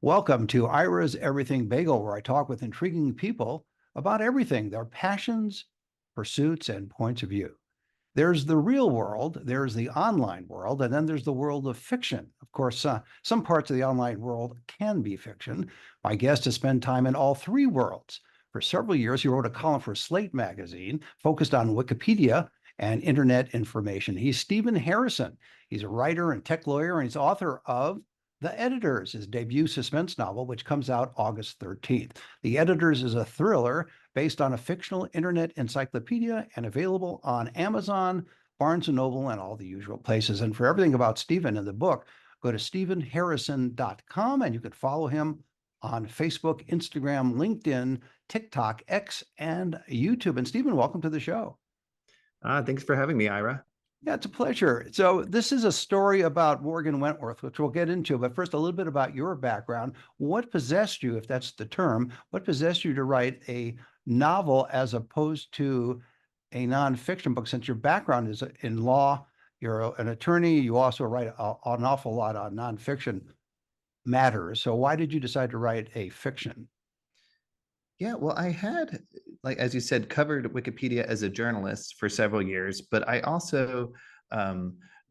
Welcome to Ira's Everything Bagel, where I talk with intriguing people about everything, their passions, pursuits, and points of view. There's the real world, there's the online world, and then there's the world of fiction. Of course, some parts of the online world can be fiction. My guest has spent time in all three worlds. For several years, he wrote a column for Slate magazine focused on Wikipedia and internet information. He's Stephen Harrison. He's a writer and tech lawyer, and he's author of The Editors, his debut suspense novel, which comes out August 13th. The Editors is a thriller based on a fictional internet encyclopedia and available on Amazon, Barnes & Noble, and all the usual places. And for everything about Stephen in the book, go to stephenharrison.com and you can follow him on Facebook, Instagram, LinkedIn, TikTok, X, and YouTube. And Stephen, welcome to the show. Thanks for having me, Ira. Yeah, it's a pleasure. So this is a story about Morgan Wentworth, which we'll get into. But first, a little bit about your background. What possessed you, if that's the term, what possessed you to write a novel as opposed to a nonfiction book? Since your background is in law, you're an attorney, you also write an awful lot on nonfiction matters. So why did you decide to write a fiction? Yeah, well, I had, like, as you said, covered Wikipedia as a journalist for several years, but I also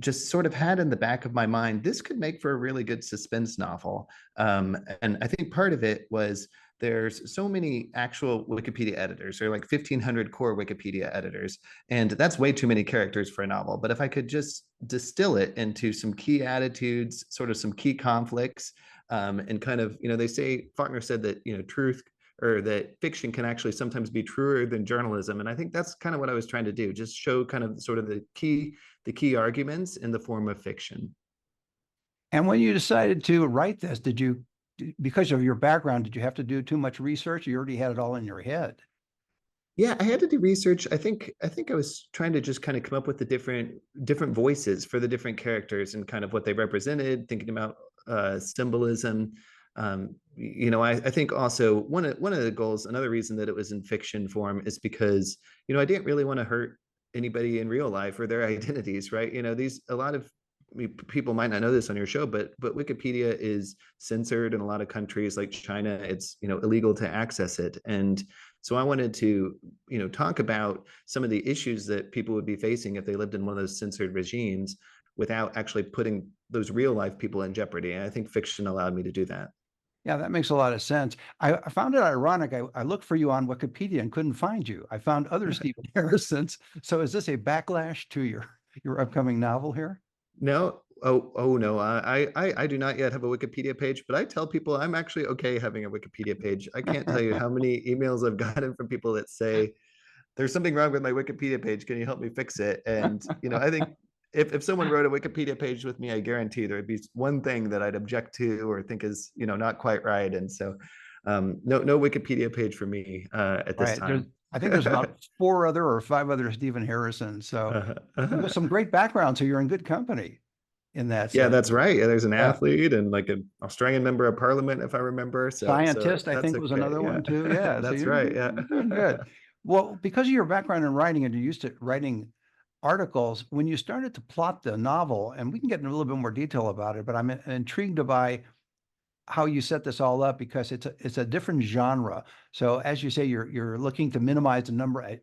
just sort of had in the back of my mind, this could make for a really good suspense novel. And I think part of it was there's so many actual Wikipedia editors. There are like 1,500 core Wikipedia editors, and that's way too many characters for a novel. But if I could just distill it into some key attitudes, sort of some key conflicts, and kind of, they say, Faulkner said that, truth or that fiction can actually sometimes be truer than journalism. And I think that's kind of what I was trying to do, just show kind of sort of the key arguments in the form of fiction. And when you decided to write this, because of your background, did you have to do too much research? You already had it all in your head. Yeah, I had to do research. I think I was trying to just kind of come up with the different voices for the different characters and kind of what they represented, thinking about symbolism. I think also one of the goals, another reason that it was in fiction form is because, I didn't really want to hurt anybody in real life or their identities, right? These a lot of people might not know this on your show, but Wikipedia is censored in a lot of countries like China. It's, illegal to access it. And so I wanted to, talk about some of the issues that people would be facing if they lived in one of those censored regimes without actually putting those real life people in jeopardy. And I think fiction allowed me to do that. Yeah, that makes a lot of sense. I found it ironic. I looked for you on Wikipedia and couldn't find you. I found other Stephen Harrisons. So is this a backlash to your upcoming novel here? No, oh no, I do not yet have a Wikipedia page, but I tell people I'm actually okay having a Wikipedia page. I can't tell you how many emails I've gotten from people that say there's something wrong with my Wikipedia page. Can you help me fix it? And I think if someone wrote a Wikipedia page with me, I guarantee there would be one thing that I'd object to or think is not quite right. And so no Wikipedia page for me at All this right. time. I think there's about four other or five other Stephen Harrisons. So you've got some great background. So you're in good company in that Yeah, sense. that's right. Yeah, there's an Yeah. athlete and like an Australian member of parliament, if I remember. So Scientist, I that's think, was okay. another Yeah, one too. Yeah. So that's right. Yeah. you're doing good. Well, because of your background in writing and you're used to writing articles, when you started to plot the novel, and we can get in a little bit more detail about it, but I'm intrigued by how you set this all up because it's a different genre. So as you say, you're looking to minimize the number,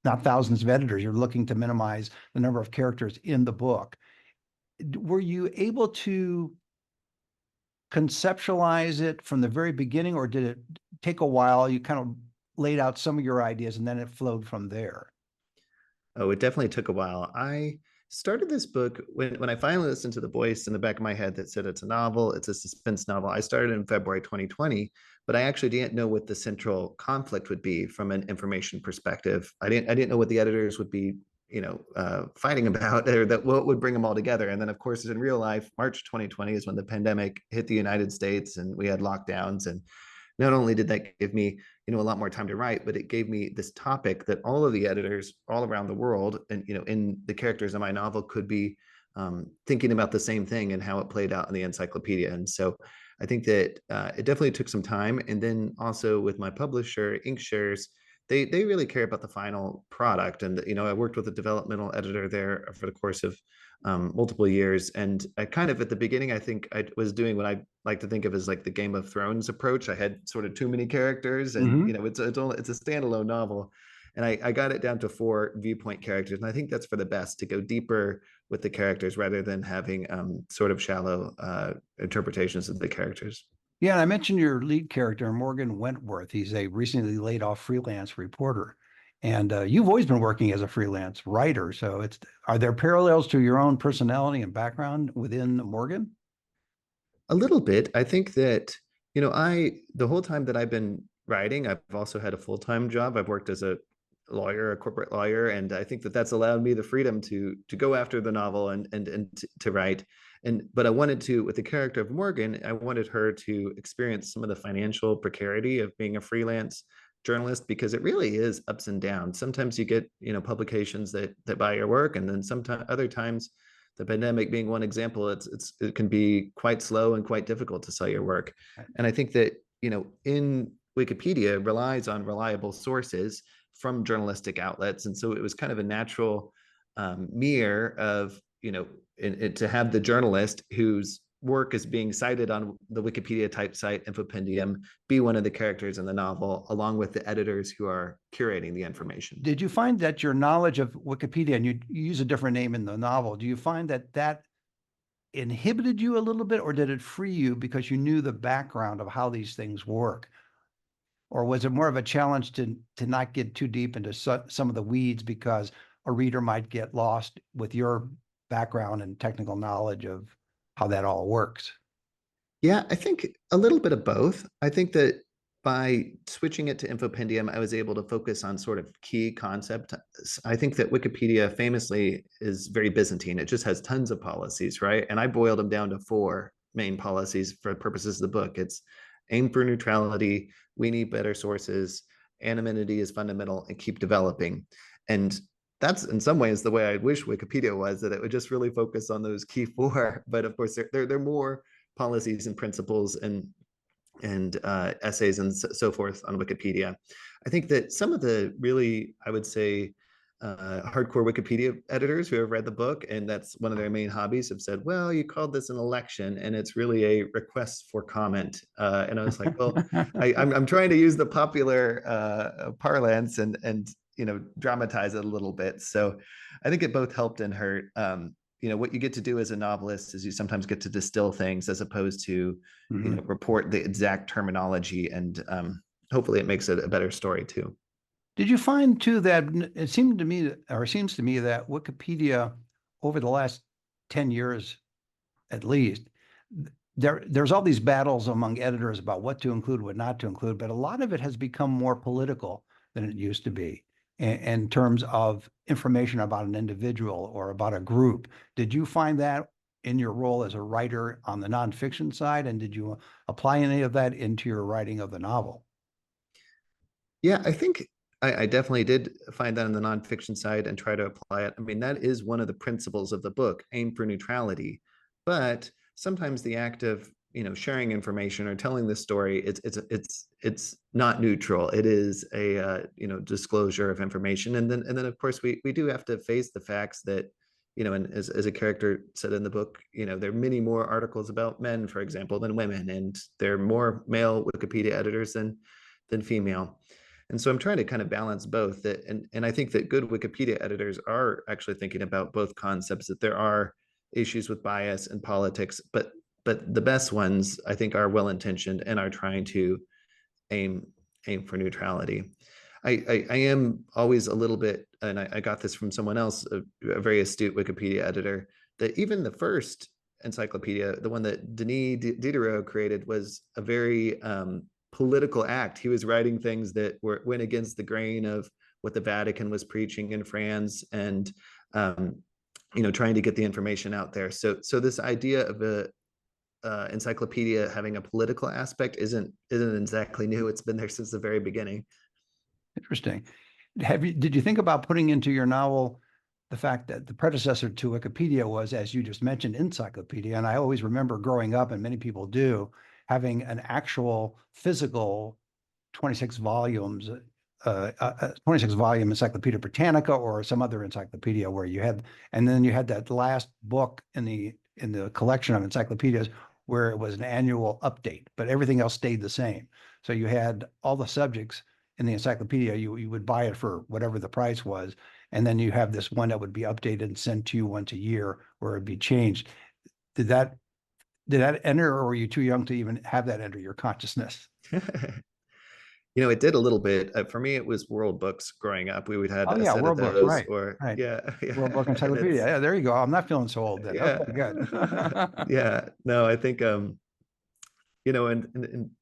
not thousands of editors, you're looking to minimize the number of characters in the book. Were you able to conceptualize it from the very beginning, or did it take a while? You kind of laid out some of your ideas and then it flowed from there. Oh, it definitely took a while. I started this book when I finally listened to the voice in the back of my head that said it's a novel, it's a suspense novel. I started in February 2020, but I actually didn't know what the central conflict would be from an information perspective. I didn't know what the editors would be, fighting about, or that what would bring them all together. And then, of course, in real life, March 2020 is when the pandemic hit the United States and we had lockdowns. And not only did that give me a lot more time to write, but it gave me this topic that all of the editors all around the world and in the characters in my novel could be thinking about the same thing and how it played out in the encyclopedia. And so I think that it definitely took some time. And then also with my publisher Inkshares, they really care about the final product. And I worked with a developmental editor there for the course of multiple years. And I kind of at the beginning, I think I was doing what I like to think of as like the Game of Thrones approach. I had sort of too many characters, and Hmm. it's a standalone novel. And I got it down to 4 viewpoint characters. And I think that's for the best, to go deeper with the characters rather than having sort of shallow interpretations of the characters. Yeah, and I mentioned your lead character, Morgan Wentworth. He's a recently laid off freelance reporter. And you've always been working as a freelance writer. So are there parallels to your own personality and background within Morgan? A little bit. I think that, the whole time that I've been writing, I've also had a full-time job. I've worked as a lawyer, a corporate lawyer, and I think that that's allowed me the freedom to go after the novel and to write. But I wanted to, with the character of Morgan, I wanted her to experience some of the financial precarity of being a freelance journalist, because it really is ups and downs. Sometimes you get, publications that buy your work, and then sometimes other times, the pandemic being one example, it can be quite slow and quite difficult to sell your work. And I think that, in Wikipedia relies on reliable sources from journalistic outlets. And so it was kind of a natural mirror of, to have the journalist whose work is being cited on the Wikipedia type site Infopendium be one of the characters in the novel, along with the editors who are curating the information. Did you find that your knowledge of Wikipedia, and you use a different name in the novel, do you find that that inhibited you a little bit, or did it free you because you knew the background of how these things work? Or was it more of a challenge to not get too deep into some of the weeds because a reader might get lost with your background and technical knowledge of how that all works? Yeah, I think a little bit of both. I think that by switching it to Infopendium, I was able to focus on sort of key concepts. I think that Wikipedia famously is very Byzantine. It just has tons of policies, right? And I boiled them down to 4 main policies for purposes of the book. It's aim for neutrality, we need better sources, anonymity is fundamental, and keep developing. And that's in some ways the way I wish Wikipedia was, that it would just really focus on those key 4. But of course, they're more policies and principles and essays and so forth on Wikipedia. I think that some of the really, I would say, hardcore Wikipedia editors who have read the book, and that's one of their main hobbies, have said, well, you called this an election and it's really a request for comment. And I was like, well, I'm trying to use the popular parlance and dramatize it a little bit. So I think it both helped and hurt. What you get to do as a novelist is you sometimes get to distill things as opposed to, Mhm. report the exact terminology, and hopefully it makes it a better story too. Did you find too that it seemed to me, or it seems to me that Wikipedia over the last 10 years at least, there's all these battles among editors about what to include, what not to include, but a lot of it has become more political than it used to be in terms of information about an individual or about a group. Did you find that in your role as a writer on the nonfiction side, and did you apply any of that into your writing of the novel? Yeah, I think I definitely did find that on the nonfiction side and try to apply it. I mean, that is one of the principles of the book, aim for neutrality. But sometimes the act of, sharing information or telling the story, it's not neutral. It is a disclosure of information, and then of course we do have to face the facts that, and as a character said in the book, there are many more articles about men, for example, than women, and there are more male Wikipedia editors than female. And so I'm trying to kind of balance both that, and I think that good Wikipedia editors are actually thinking about both concepts, that there are issues with bias and politics, but the best ones I think are well intentioned and are trying to aim aim for neutrality. I am always a little bit, and I got this from someone else, a very astute Wikipedia editor, that even the first encyclopedia, the one that Denis Diderot created, was a very political act. He was writing things that went against the grain of what the Vatican was preaching in France, and trying to get the information out there. So this idea of a encyclopedia having a political aspect isn't exactly new. It's been there since the very beginning. Interesting. Did you think about putting into your novel the fact that the predecessor to Wikipedia was, as you just mentioned, encyclopedia? And I always remember growing up, and many people do, having an actual physical 26 volumes 26 volume Encyclopedia Britannica or some other encyclopedia where you had, and then you had that last book in the collection of encyclopedias where it was an annual update, but everything else stayed the same. So you had all the subjects in the encyclopedia. You would buy it for whatever the price was, and then you have this one that would be updated and sent to you once a year where it'd be changed. Did that did that enter, or were you too young to even have that enter your consciousness? It did a little bit. For me, it was World Books growing up. We would had Oh a yeah, set of World Books, those, right, or right. yeah, World Book yeah, and Encyclopedia. Yeah, there you go. I'm not feeling so old then. yeah, Okay, good. yeah. No, I think and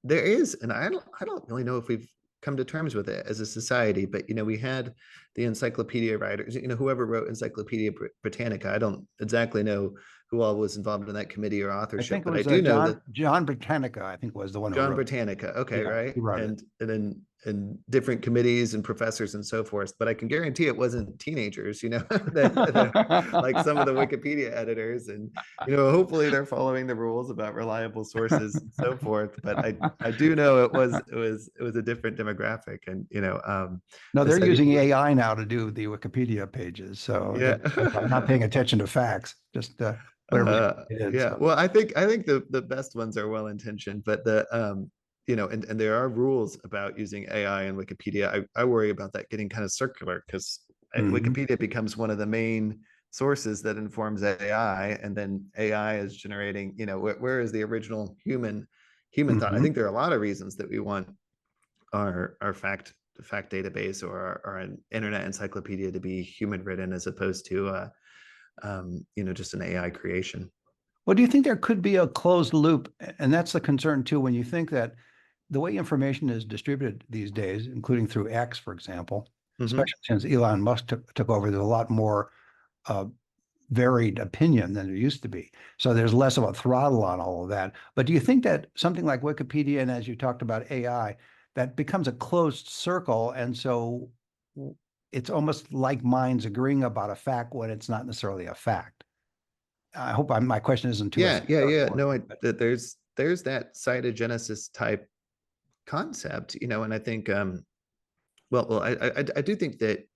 there is, and I don't really know if we've come to terms with it as a society, but we had the encyclopedia writers, whoever wrote Encyclopedia Britannica. I don't exactly know who all was involved in that committee or I authorship, think it but I was do know that John Britannica, I think was the one who John wrote. Britannica. Okay, Yeah, right. he wrote it. And then and different committees and professors and so forth. But I can guarantee it wasn't teenagers, that like some of the Wikipedia editors. And hopefully they're following the rules about reliable sources and so forth. But I do know it was a different demographic. And No, I they're said using even AI now to do the Wikipedia pages. So yeah. I'm not paying attention to facts, just whatever it is. Yeah. So. Well, I think the best ones are well intentioned, but and there are rules about using AI and Wikipedia. I worry about that getting kind of circular because Mhm. Wikipedia becomes one of the main sources that informs AI, and then AI is generating, where is the original human thought? I Mhm. think there are a lot of reasons that we want our fact database or an internet encyclopedia to be human written as opposed to just an AI creation. Well, do you think there could be a closed loop? And that's the concern too, when you think that the way information is distributed these days, including through X, for example, Hmm. especially since Elon Musk took over, there's a lot more uh, varied opinion than there used to be. So there's less of a throttle on all of that. But do you think that something like Wikipedia, and as you talked about AI, that becomes a closed circle, and so it's almost like minds agreeing about a fact when it's not necessarily a fact? I hope my question isn't too Yeah, yeah, esoteric yeah. for No, you, but there's that cytogenesis type concept, and I think I do think that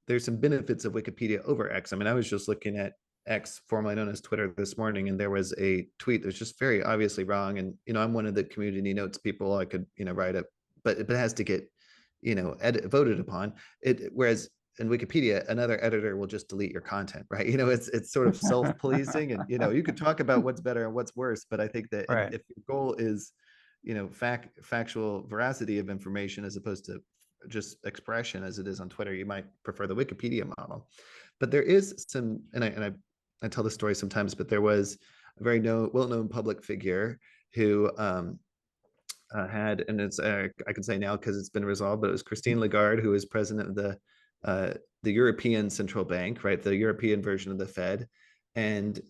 there's some benefits of Wikipedia over X. I mean, I was just looking at X, formerly known as Twitter, this morning, and there was a tweet that's just very obviously wrong. And I'm one of the community notes people. I could write it, but it has to get voted upon. Whereas in Wikipedia, another editor will just delete your content, right? It's sort of self-policing, and you could talk about what's better and what's worse, but I think that right. if your goal is factual veracity of information as opposed to just expression as it is on Twitter, you might prefer the Wikipedia model. But there is some, and I tell the story sometimes, but there was a very well-known public figure who had, and it's I can say now because it's been resolved, but it was Christine Lagarde, who is president of the European Central Bank, right, the European version of the Fed, and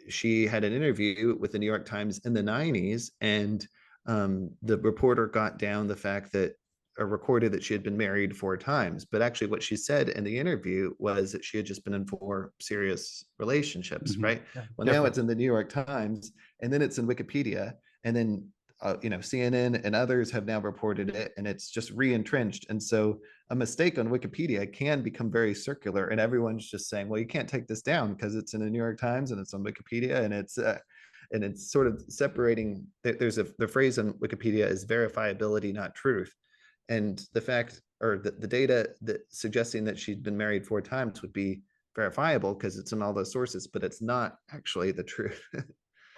she had an interview with the New York Times in the '90s, and the reporter got down the fact that or recorded that she had been married 4 times, but actually what she said in the interview was that she had just been in 4 serious relationships, Mhm. right? Yeah. Well, now it's Difference. in the New York Times, and then it's in Wikipedia, and then CNN and others have now reported it, and it's just re-entrenched. And so a mistake on Wikipedia can become very circular, and everyone's just saying, "Well, you can't take this down because it's in the New York Times and it's on Wikipedia," and it's sort of separating. There's the phrase on Wikipedia is verifiability, not truth, and the fact or the data that suggesting that she'd been married 4 times would be verifiable because it's in all those sources, but it's not actually the truth.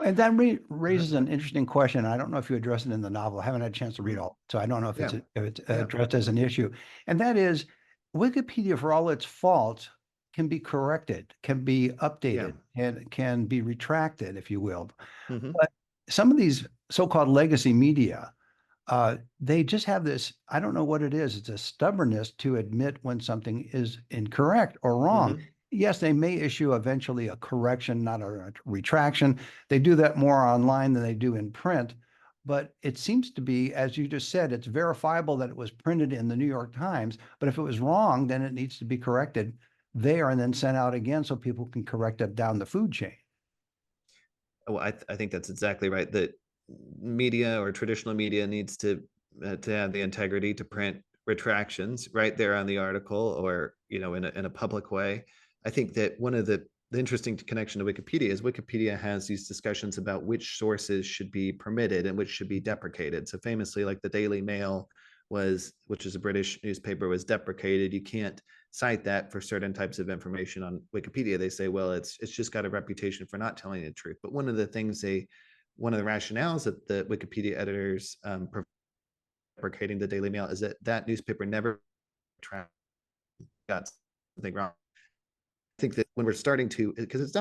And that raises an interesting question. I don't know if you address it in the novel. I haven't had a chance to read all, so I don't know Yeah, if it's yeah, addressed as an issue. And that is, Wikipedia, for all its faults, can be corrected, can be yeah. updated, and can be retracted, if you will. Hmm. But some of these so-called legacy media, they just have this, I don't know what it is. It's a stubbornness to admit when something is incorrect or wrong. Hmm. Yes, they may issue eventually a correction, not a retraction. They do that more online than they do in print. But it seems to be, as you just said, it's verifiable that it was printed in the New York Times. But if it was wrong, then it needs to be corrected there and then sent out again so people can correct it down the food chain. Well, I think that's exactly right. That media or traditional media needs to have the integrity to print retractions right there on the article, or in a public way. I think that one of the interesting connection to Wikipedia is Wikipedia has these discussions about which sources should be permitted and which should be deprecated. So famously, like the Daily Mail which is a British newspaper, was deprecated. You can't cite that for certain types of information on Wikipedia. They say, well, it's just got a reputation for not telling the truth. But one of the rationales that the Wikipedia editors deprecating the Daily Mail is that that newspaper never got something wrong. I think that when we're starting to, because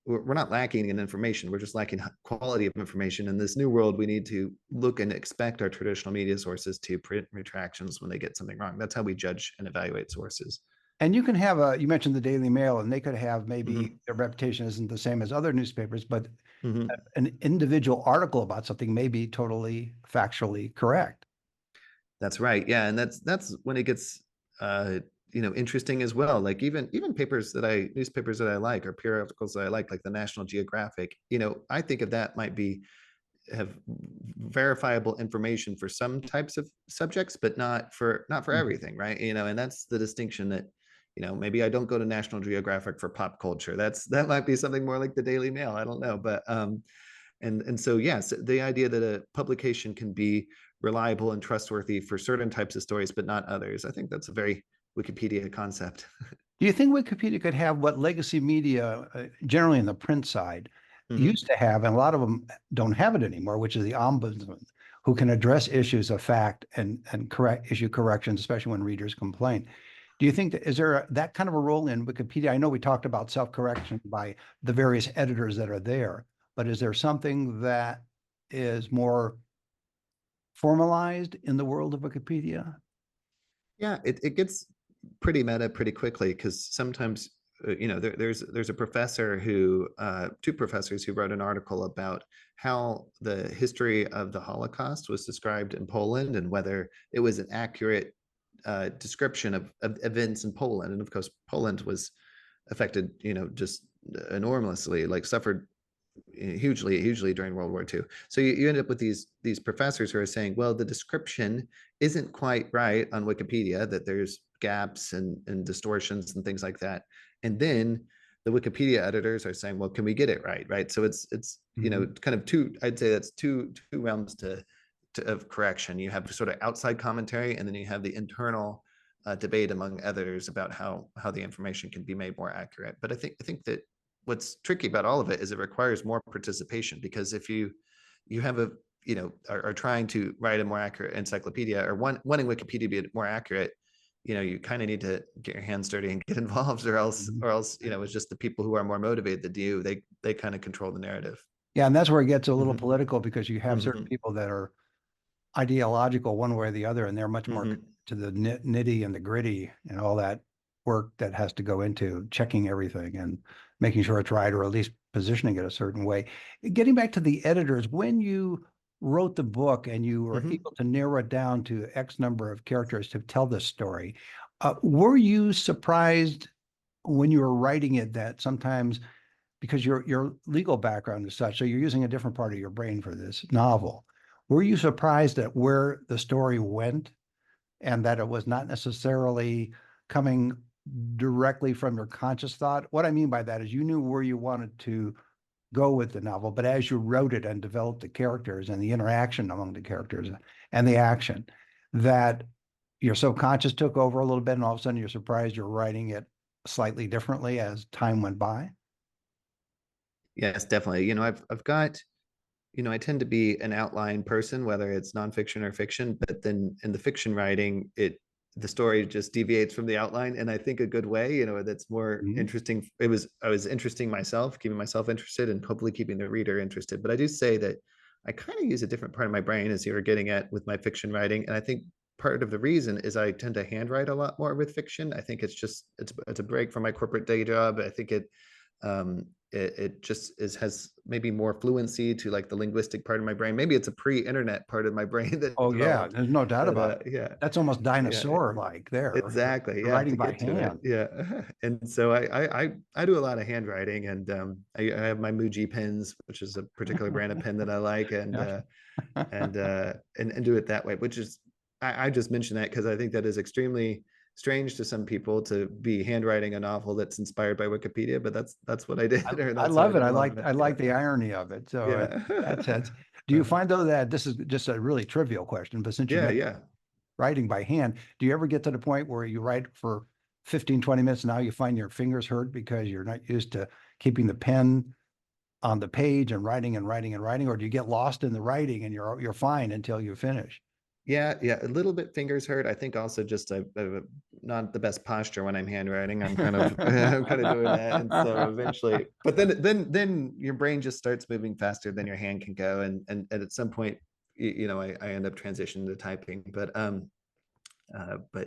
we're not lacking in information, we're just lacking quality of information. In this new world, we need to look and expect our traditional media sources to print retractions when they get something wrong. That's how we judge and evaluate sources. And you can have you mentioned the Daily Mail, and they could have maybe Mm-hmm. their reputation isn't the same as other newspapers, but Mm-hmm. an individual article about something may be totally factually correct. That's right. Yeah, and that's when it gets interesting as well. Like even newspapers that I like, or periodicals that I like the National Geographic. I think of that might have verifiable information for some types of subjects, but not for Mhm. everything, right? And that's the distinction that maybe I don't go to National Geographic for pop culture. That might be something more like the Daily Mail. I don't know, but and so yes, the idea that a publication can be reliable and trustworthy for certain types of stories, but not others. I think that's a very Wikipedia concept. Do you think Wikipedia could have what legacy media, generally in the print side, Mm-hmm. used to have, and a lot of them don't have it anymore, which is the ombudsman, who can address issues of fact and issue corrections, especially when readers complain. Do you think that is there that kind of a role in Wikipedia? I know we talked about self-correction by the various editors that are there, but is there something that is more formalized in the world of Wikipedia? Yeah, it gets pretty meta pretty quickly, because sometimes there's a professor who two professors who wrote an article about how the history of the Holocaust was described in Poland, and whether it was an accurate description of events in Poland. And of course, Poland was affected, just enormously, like suffered hugely during World War II. So you end up with these professors who are saying, well, the description isn't quite right on Wikipedia, that there's gaps and distortions and things like that. And then the Wikipedia editors are saying, well, can we get it right? Right. So it's Mhm. kind of two, I'd say that's two realms of correction. You have sort of outside commentary, and then you have the internal debate among editors about how the information can be made more accurate. But I think that what's tricky about all of it is it requires more participation, because if you have are trying to write a more accurate encyclopedia, or wanting Wikipedia to be more accurate, you kind of need to get your hands dirty and get involved, Mhm. or else it's just the people who are more motivated than you. They kind of control the narrative. Yeah, and that's where it gets a little Mm-hmm. political because you have certain Mm-hmm. people that are ideological one way or the other, and they're much more Mm-hmm. to the nitty and the gritty and all that work that has to go into checking everything and making sure it's right, or at least positioning it a certain way. Getting back to the editors, when you wrote the book and you were Mm-hmm. able to narrow it down to X number of characters to tell this story, were you surprised when you were writing it that sometimes because your legal background is such, so you're using a different part of your brain for this novel. Were you surprised at where the story went and that it was not necessarily coming directly from your conscious thought? What I mean by that is you knew where you wanted to go with the novel, but as you wrote it and developed the characters and the interaction among the characters and the action, that your subconscious took over a little bit, and all of a sudden you're surprised you're writing it slightly differently as time went by. Yes, definitely. I've got I tend to be an outline person, whether it's nonfiction or fiction, but then in the fiction writing, the story just deviates from the outline, and I think a good way, that's more Mhm. interesting. I was interesting myself, keeping myself interested, and hopefully keeping the reader interested. But I do say that I kind of use a different part of my brain, as you were getting at, with my fiction writing, and I think part of the reason is I tend to handwrite a lot more with fiction. I think it's a break from my corporate day job. I think it just has maybe more fluency to like the linguistic part of my brain. Maybe it's a pre-internet part of my brain that Oh yeah, developed. there's no doubt But about it. yeah, That's almost yeah, dinosaur-like there. exactly. You're Yeah, to writing by get to it. hand. Yeah, and so I do a lot of handwriting, and I have my Muji pens, which is a particular brand of pen that I like, Yeah. and do it that way, which is I just mentioned that because I think that is extremely strange to some people to be handwriting a novel that's inspired by Wikipedia, but that's what I I, did, or I that's how I love it. did a lot of it. I Yeah. like the irony of it. So in Yeah. that sense, do you find though that this is just a really trivial question, but since you Yeah, mentioned yeah. writing by hand, do you ever get to the point where you write for 15, 20 minutes, now you find your fingers hurt because you're not used to keeping the pen on the page and writing and writing and writing, or do you get lost in the writing and you're fine until you finish? Yeah, yeah, a little bit fingers hurt. I think also just not the best posture when I'm handwriting. I'm kind of I'm kind of doing that, and so eventually, but then your brain just starts moving faster than your hand can go, and at some point, I end up transitioning to typing. But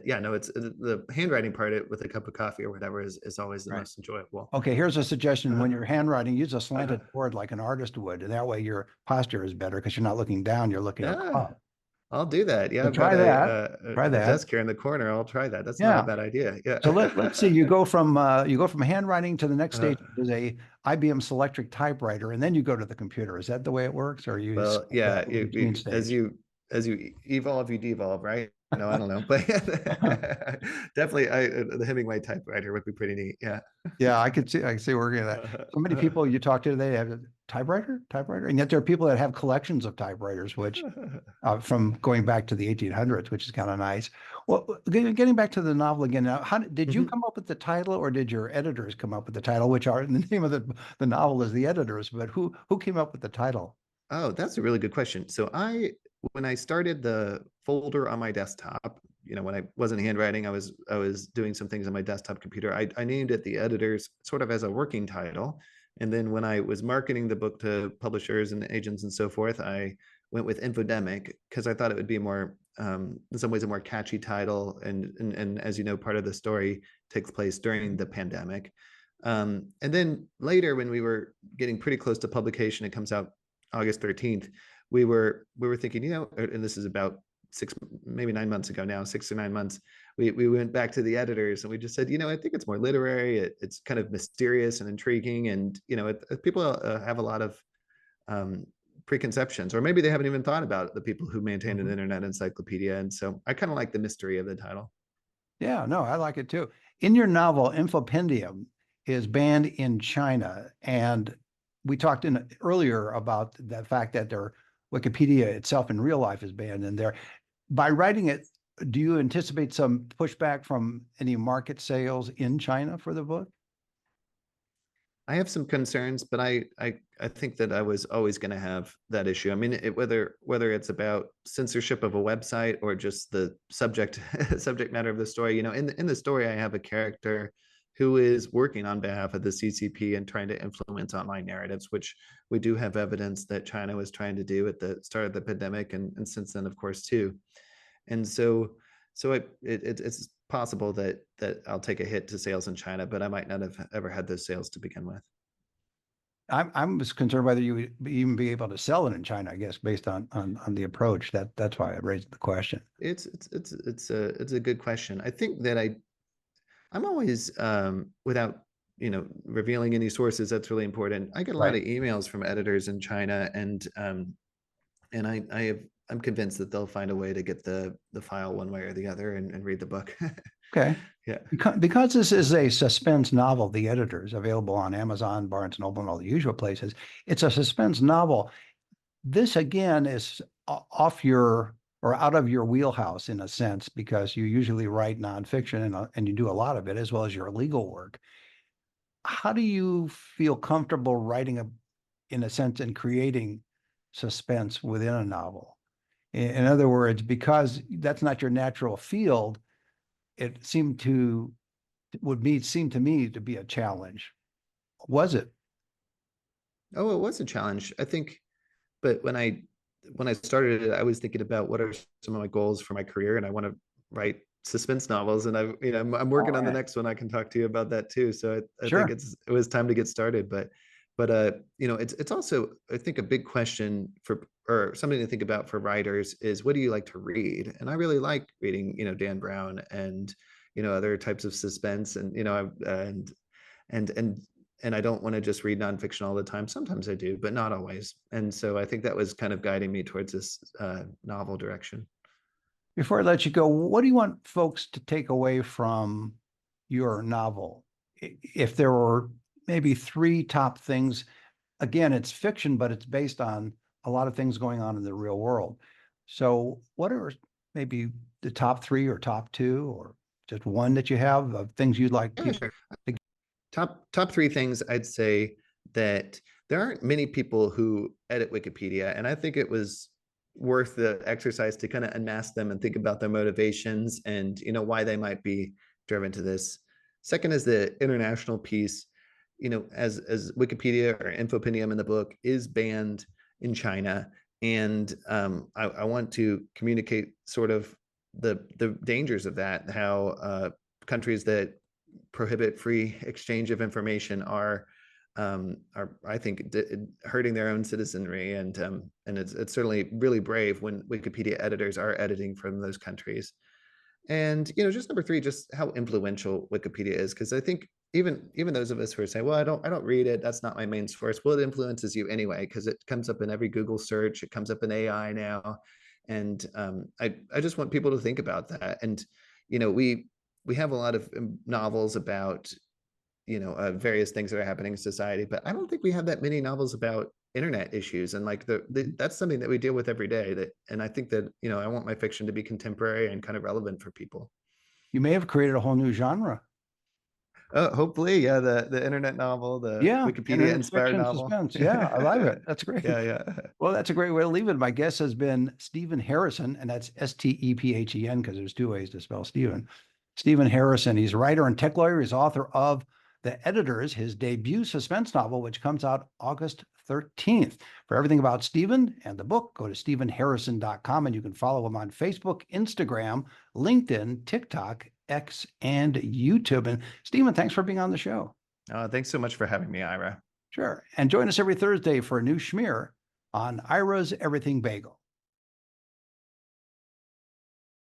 yeah, no, it's the handwriting part with a cup of coffee or whatever is always the Right. most enjoyable. Okay, here's a suggestion. When Uh, you're handwriting, use a uh, slanted board like an artist would, and that way your posture is better because you're not looking down, you're looking yeah, across. I'll do that. Yeah, So I've got try that. Try a that. desk here in the corner. I'll try that. That's not a Yeah. bad idea. Yeah. So let's see. You go from handwriting to the next Uh, stage, which is a IBM Selectric typewriter, and then you go to the computer. Is that the way it works, or you Well, skip yeah, that in between stage? as you evolve, you devolve, right? No, I don't know, but definitely, the Hemingway typewriter would be pretty neat. Yeah. Yeah, I can see working that. So many people you talk to today have a typewriter, and yet there are people that have collections of typewriters, which from going back to the 1800s, which is kind of nice. Well, getting back to the novel again, now, did you Mhm. come up with the title, or did your editors come up with the title? Which are the name of the novel is the editors, but who came up with the title? Oh, that's a really good question. When I started the folder on my desktop, when I wasn't handwriting, I was doing some things on my desktop computer. I named it The Editors sort of as a working title. And then when I was marketing the book to publishers and agents and so forth, I went with Infodemic because I thought it would be more, in some ways, a more catchy title. And as you know, part of the story takes place during the pandemic. And then later, when we were getting pretty close to publication, it comes out August 13th, we were thinking, and this is about maybe 9 months ago now, 6 or 9 months. We went back to the editors and we just said, I think it's more literary. It's kind of mysterious and intriguing, and people have a lot of um, preconceptions, or maybe they haven't even thought about the people who maintain an Mhm. internet encyclopedia. And so I kind of like the mystery of the title. Yeah, no, I like it too. In your novel, Infopendium is banned in China, and we talked in earlier about the fact that their Wikipedia itself in real life is banned in there. By writing it, do you anticipate some pushback from any market sales in China for the book? I have some concerns, but I think that I was always going to have that issue. I mean, whether it's about censorship of a website or just the subject matter of the story. In the story, I have a character who is working on behalf of the CCP and trying to influence online narratives, which we do have evidence that China was trying to do at the start of the pandemic, and since then, of course, too. And it's possible that I'll take a hit to sales in China, but I might not have ever had those sales to begin with. I'm just concerned whether you would even be able to sell it in China, I guess, based on the approach. That's why I raised the question. It's a good question. I think that I'm always without revealing any sources. That's really important. I get a lot Right. of emails from editors in China, and I'm convinced that they'll find a way to get the file one way or the other and read the book. Okay. Yeah. Because this is a suspense novel, the editors available on Amazon, Barnes and Noble, and all the usual places. It's a suspense novel. This again is off your or out of your wheelhouse in a sense because you usually write nonfiction and you do a lot of it as well as your legal work. How do you feel comfortable writing in a sense, in creating suspense within a novel? In other words, because that's not your natural field, it seem to me to be a challenge. Was it? Oh, it was a challenge, I think. But when I started it, I was thinking about what are some of my goals for my career, and I want to write suspense novels. And I'm working All on the right. next one. I can talk to you about that too. So I think Sure. it was time to get started. But it's also, I think, a big question for, or something to think about for writers is, what do you like to read? And I really like reading, Dan Brown and other types of suspense, and and and and I don't want to just read nonfiction all the time. Sometimes I do, but not always. And so I think that was kind of guiding me towards this novel direction. Before I let you go, what do you want folks to take away from your novel? If there were maybe three top things, again, it's fiction, but it's based on a lot of things going on in the real world. So, what are maybe the top three or top two, or just one that you have of things you'd like Yeah, people sure. to? Top three things I'd say that there aren't many people who edit Wikipedia, and I think it was worth the exercise to kind of unmask them and think about their motivations and why they might be driven to this. Second is the international piece. As Wikipedia or Infopendium in the book is banned in China, and I want to communicate sort of the dangers of that, how countries that prohibit free exchange of information are I think hurting their own citizenry, and it's certainly really brave when Wikipedia editors are editing from those countries. And just number three, just how influential Wikipedia is, because I think even those of us who are saying, well, I don't read it, that's not my main source, well, it influences you anyway, because it comes up in every Google search, it comes up in AI now. And I just want people to think about that. And we have a lot of novels about various things that are happening in society, but I don't think we have that many novels about internet issues, and like that's something that we deal with every day. And I think that I want my fiction to be contemporary and kind of relevant for people. You may have created a whole new genre. Hopefully, yeah, the internet novel, the Yeah, Wikipedia internet inspired fiction novel. suspense. Yeah, I love it. That's great. Yeah, yeah. Well, that's a great way to leave it. My guest has been Stephen Harrison, and that's Stephen, because there's two ways to spell Stephen. Stephen Harrison. He's a writer and tech lawyer. He's author of The Editors, his debut suspense novel, which comes out August 13th. For everything about Stephen and the book, go to stephenharrison.com, and you can follow him on Facebook, Instagram, LinkedIn, TikTok, X, and YouTube. And Stephen, thanks for being on the show. Thanks so much for having me, Ira. Sure. And join us every Thursday for a new schmear on Ira's Everything Bagel.